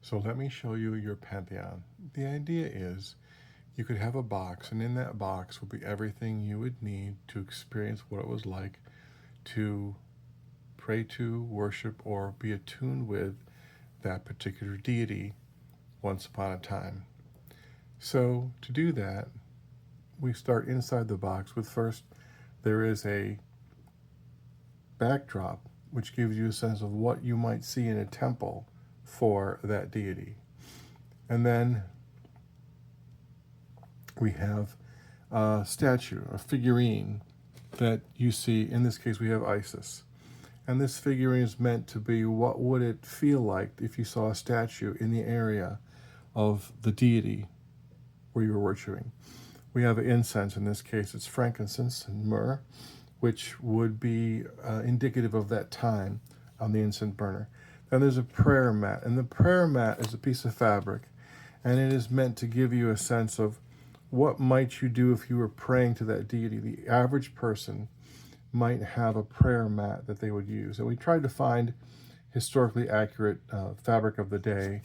So let me show you your Pantheon. The idea is you could have a box, and in that box will be everything you would need to experience what it was like to pray to, worship, or be attuned with that particular deity once upon a time. So to do that, we start inside the box with first there is a backdrop which gives you a sense of what you might see in a temple for that deity. And then we have a statue, a figurine that you see. In this case, we have Isis. And this figurine is meant to be what would it feel like if you saw a statue in the area of the deity where you were worshiping. We have incense. In this case, it's frankincense and myrrh, which would be indicative of that time on the incense burner. Then there's a prayer mat, and the prayer mat is a piece of fabric, and it is meant to give you a sense of what might you do if you were praying to that deity. The average person might have a prayer mat that they would use, and we tried to find historically accurate fabric of the day,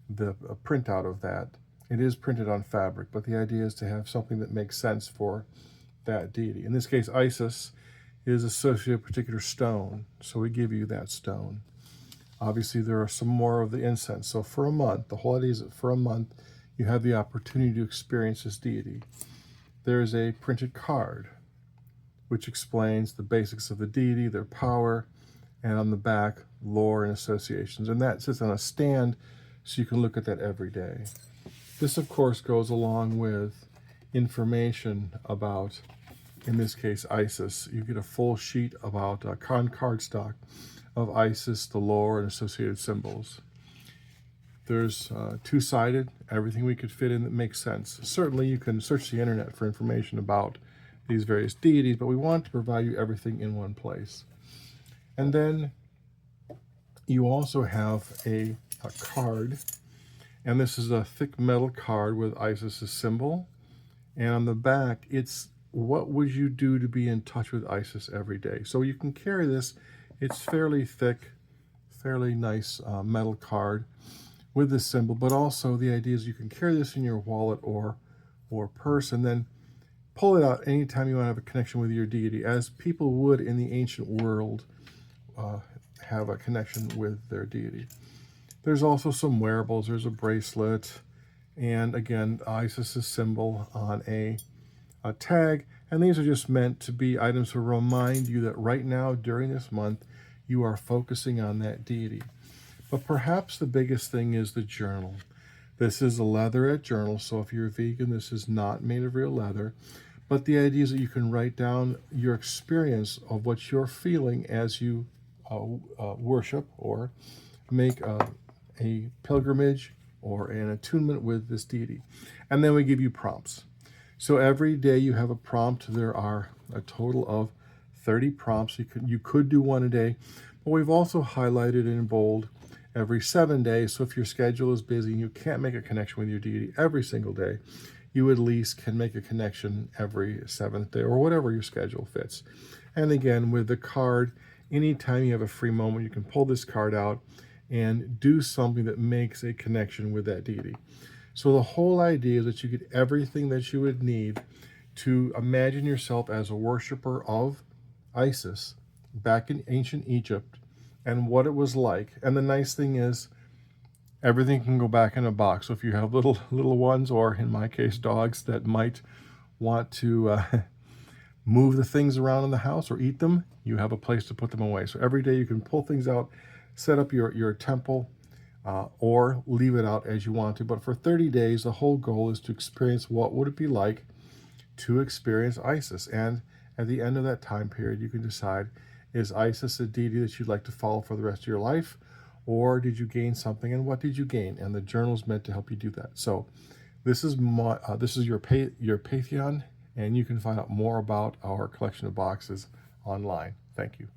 the printout of that. It is printed on fabric, but the idea is to have something that makes sense for that deity. In this case, Isis is associated with a particular stone, so we give you that stone. Obviously, there are some more of the incense. So for a month, the whole idea is that for a month, you have the opportunity to experience this deity. There is a printed card, which explains the basics of the deity, their power, and on the back, lore and associations. And that sits on a stand, so you can look at that every day. This, of course, goes along with information about, in this case, Isis. You get a full sheet about cardstock of Isis, the lore, and associated symbols. There's two-sided, everything we could fit in that makes sense. Certainly you can search the internet for information about these various deities, but we want to provide you everything in one place. And then you also have a card, and this is a thick metal card with Isis's symbol. And on the back, it's what would you do to be in touch with Isis every day. So you can carry this. It's fairly thick, fairly nice metal card with this symbol, but also the idea is you can carry this in your wallet or purse and then pull it out anytime you want to have a connection with your deity, as people would in the ancient world have a connection with their deity. There's also some wearables. There's a bracelet, and again, Isis's symbol on a tag. And these are just meant to be items to remind you that right now, during this month, you are focusing on that deity. But perhaps the biggest thing is the journal. This is a leatherette journal, so if you're a vegan, this is not made of real leather. But the idea is that you can write down your experience of what you're feeling as you worship or make a pilgrimage or an attunement with this deity. And then we give you prompts. So every day you have a prompt. There are a total of 30 prompts. You could do one a day, but we've also highlighted in bold every 7 days. So if your schedule is busy and you can't make a connection with your deity every single day, you at least can make a connection every 7th day or whatever your schedule fits. And again, with the card, anytime you have a free moment, you can pull this card out and do something that makes a connection with that deity. So the whole idea is that you get everything that you would need to imagine yourself as a worshiper of Isis back in ancient Egypt and what it was like. And the nice thing is everything can go back in a box. So if you have little ones, or in my case, dogs that might want to move the things around in the house or eat them, you have a place to put them away. So every day you can pull things out, set up your temple, or leave it out as you want to. But for 30 days, the whole goal is to experience what would it be like to experience Isis. And at the end of that time period, you can decide, is Isis a deity that you'd like to follow for the rest of your life? Or did you gain something, and what did you gain? And the journal is meant to help you do that. So this is your Pantheon, and you can find out more about our collection of boxes online. Thank you.